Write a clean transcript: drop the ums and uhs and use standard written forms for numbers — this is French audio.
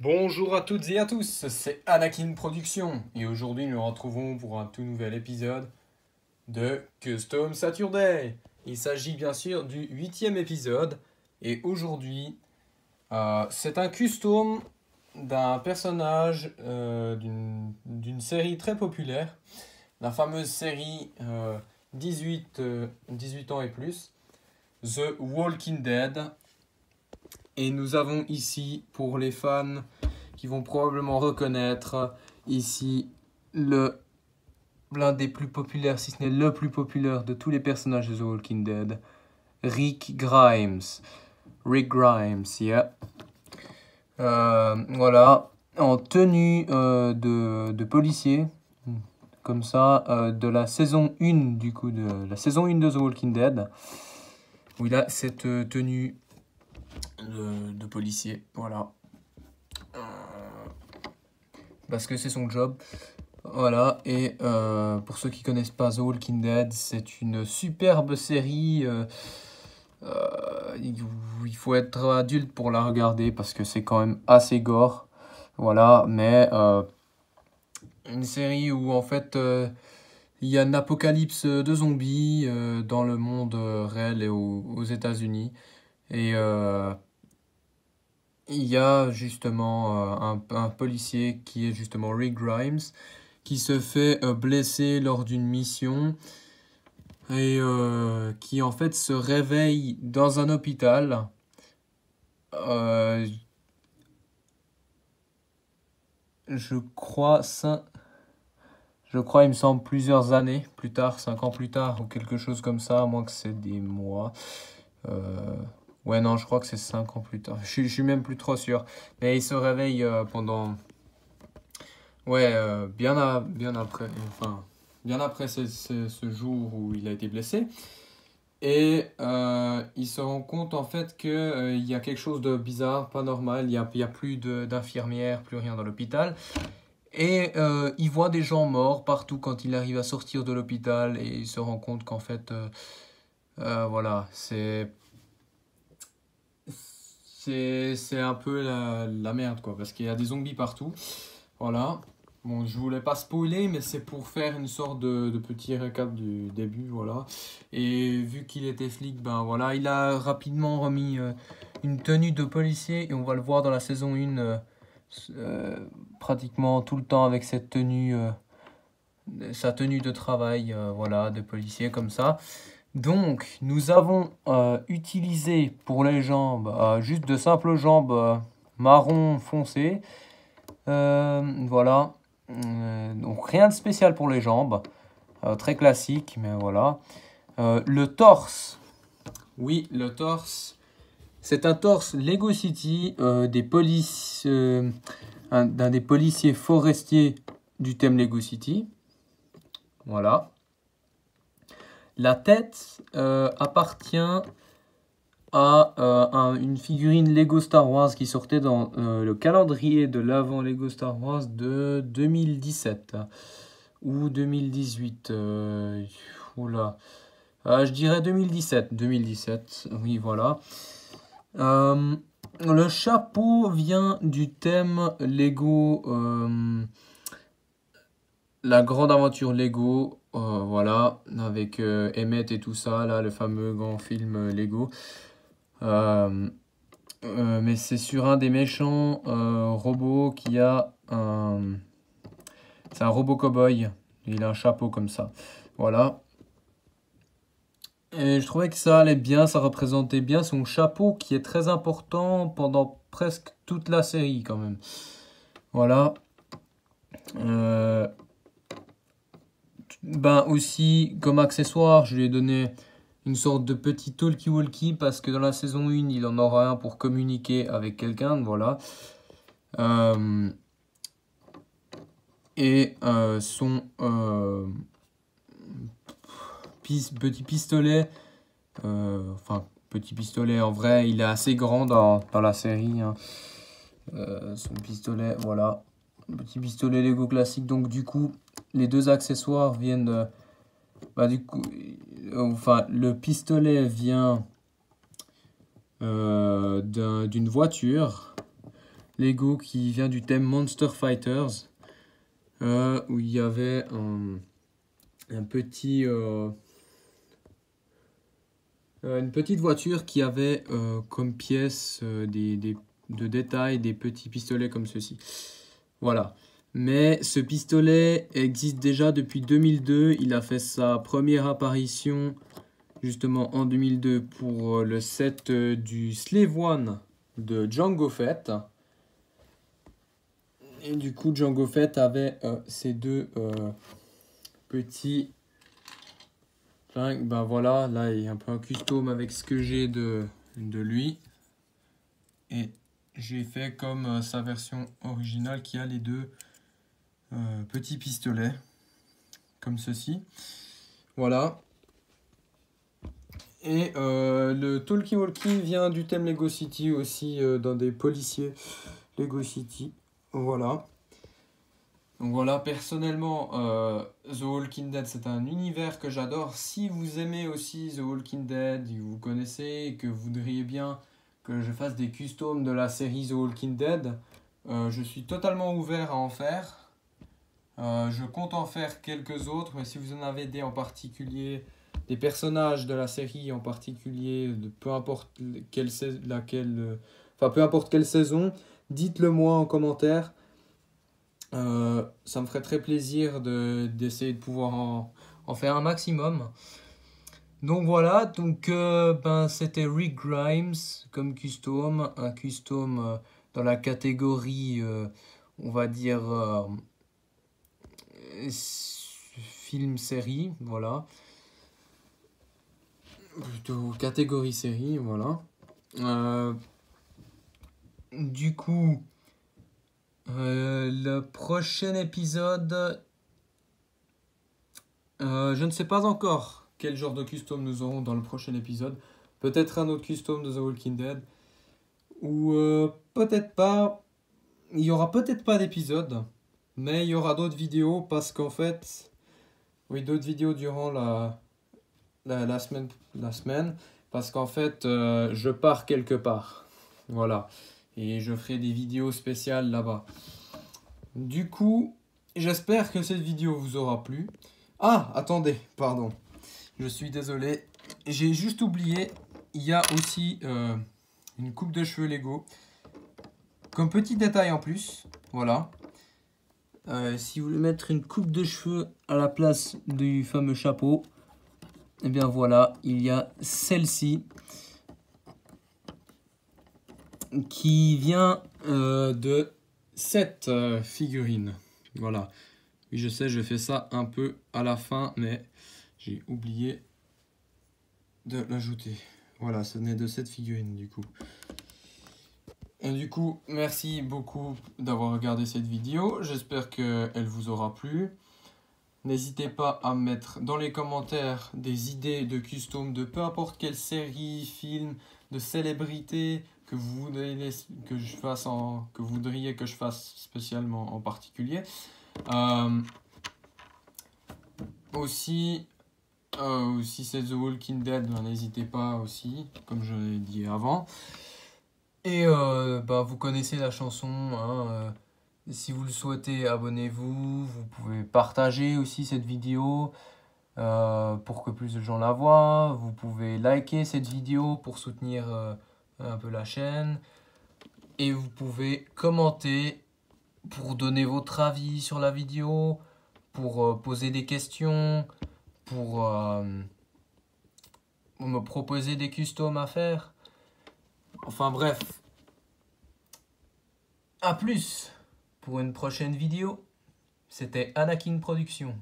Bonjour à toutes et à tous, c'est Anakin Productions et aujourd'hui nous nous retrouvons pour un tout nouvel épisode de Custom Saturday. Il s'agit bien sûr du 8e épisode et aujourd'hui c'est un custom d'un personnage d'une série très populaire, la fameuse série 18 ans et plus, The Walking Dead. Et nous avons ici, pour les fans qui vont probablement reconnaître, ici l'un des plus populaires, si ce n'est le plus populaire de tous les personnages de The Walking Dead, Rick Grimes. Rick Grimes, yeah. Voilà, en tenue de policier, comme ça, de la saison 1 du coup, de la saison 1 de The Walking Dead, où il a cette tenue de policier, voilà. Parce que c'est son job. Voilà, et pour ceux qui connaissent pas The Walking Dead, c'est une superbe série. Il faut être adulte pour la regarder parce que c'est quand même assez gore. Voilà, mais une série où en fait il y a une apocalypse de zombies dans le monde réel et aux États-Unis. Et il y a justement un policier qui est justement Rick Grimes qui se fait blesser lors d'une mission et qui en fait se réveille dans un hôpital. Euh, je crois, il me semble, plusieurs années plus tard, 5 ans plus tard ou quelque chose comme ça, à moins que c'est des mois. Ouais, non, je crois que c'est 5 ans plus tard. Je suis même plus trop sûr. Mais il se réveille pendant. Ouais, bien après. Enfin, bien après ce jour où il a été blessé. Et il se rend compte en fait qu'il y a quelque chose de bizarre, pas normal. Il y a plus d'infirmières, plus rien dans l'hôpital. Et il voit des gens morts partout quand il arrive à sortir de l'hôpital. Et il se rend compte qu'en fait, voilà, c'est un peu la merde, quoi, parce qu'il y a des zombies partout. Voilà. Bon, je voulais pas spoiler, mais c'est pour faire une sorte de petit récap du début, voilà. Et vu qu'il était flic, ben voilà, il a rapidement remis une tenue de policier, et on va le voir dans la saison 1, pratiquement tout le temps avec cette tenue, sa tenue de travail, voilà, de policier comme ça. Donc, nous avons utilisé pour les jambes juste de simples jambes marron foncé. Voilà. Donc, rien de spécial pour les jambes. Très classique, mais voilà. Le torse. Oui, le torse. C'est un torse Lego City d'un des policiers forestiers du thème Lego City. Voilà. La tête appartient à une figurine Lego Star Wars qui sortait dans le calendrier de l'avant Lego Star Wars de 2017 ou 2018. Oula. Je dirais 2017. 2017, oui, voilà. Le chapeau vient du thème Lego, la grande aventure Lego, voilà, avec Emmett et tout ça, là, le fameux grand film Lego. Mais c'est sur un des méchants robots qui a un. C'est un robot cow-boy. Il a un chapeau comme ça. Voilà. Et je trouvais que ça allait bien, ça représentait bien son chapeau qui est très important pendant presque toute la série quand même. Voilà. Ben aussi, comme accessoire, je lui ai donné une sorte de petit talkie-walkie parce que dans la saison 1, il en aura un pour communiquer avec quelqu'un, voilà. Et son petit pistolet, enfin petit pistolet en vrai, il est assez grand dans la série, hein. Son pistolet, voilà. Petit pistolet Lego classique, donc du coup, les deux accessoires viennent de. Bah, du coup, enfin, le pistolet vient d'une voiture. Lego qui vient du thème Monster Fighters, où il y avait un petit, une petite voiture qui avait comme pièce de détail des petits pistolets comme ceci. Voilà. Mais ce pistolet existe déjà depuis 2002. Il a fait sa première apparition justement en 2002 pour le set du Slave One de Jango Fett. Et du coup, Jango Fett avait ces deux petits flingues. Ben voilà, là il y a un peu un custom avec ce que j'ai de lui. Et j'ai fait comme sa version originale qui a les deux petits pistolets, comme ceci. Voilà. Et le Talkie Walkie vient du thème Lego City aussi, dans des policiers Lego City. Voilà. Donc voilà, personnellement, The Walking Dead, c'est un univers que j'adore. Si vous aimez aussi The Walking Dead, vous connaissez et que vous voudriez bien que je fasse des customs de la série The Walking Dead, je suis totalement ouvert à en faire. Je compte en faire quelques autres, mais si vous en avez des en particulier, des personnages de la série en particulier, de peu importe peu importe quelle saison, dites-le moi en commentaire. Ça me ferait très plaisir d'essayer de pouvoir en faire un maximum. Donc voilà, c'était Rick Grimes comme custom, un custom dans la catégorie, on va dire, film-série, voilà. Plutôt catégorie série, voilà. Du coup, le prochain épisode, je ne sais pas encore quel genre de custom nous aurons dans le prochain épisode. Peut-être un autre custom de The Walking Dead. Ou peut-être pas. Il y aura peut-être pas d'épisode. Mais il y aura d'autres vidéos parce qu'en fait. Oui, d'autres vidéos durant la semaine. Parce qu'en fait, je pars quelque part. Voilà. Et je ferai des vidéos spéciales là-bas. Du coup, j'espère que cette vidéo vous aura plu. Ah, attendez, pardon. Je suis désolé. J'ai juste oublié, il y a aussi une coupe de cheveux Lego. Comme petit détail en plus, voilà. Si vous voulez mettre une coupe de cheveux à la place du fameux chapeau, et bien voilà, il y a celle-ci qui vient de cette figurine. Voilà. Oui, je sais, je fais ça un peu à la fin, mais j'ai oublié de l'ajouter. Voilà, ce n'est de cette figurine du coup. Et du coup, merci beaucoup d'avoir regardé cette vidéo. J'espère qu'elle vous aura plu. N'hésitez pas à mettre dans les commentaires des idées de custom de peu importe quelle série, film, de célébrité que vous voudriez que je fasse que vous voudriez que je fasse spécialement en particulier. Aussi, si c'est The Walking Dead, n'hésitez pas aussi, comme je l'ai dit avant. Et vous connaissez la chanson, hein, si vous le souhaitez, abonnez-vous. Vous pouvez partager aussi cette vidéo pour que plus de gens la voient. Vous pouvez liker cette vidéo pour soutenir un peu la chaîne. Et vous pouvez commenter pour donner votre avis sur la vidéo, pour poser des questions, pour me proposer des customs à faire. Enfin bref. A plus pour une prochaine vidéo. C'était Anakin Productions.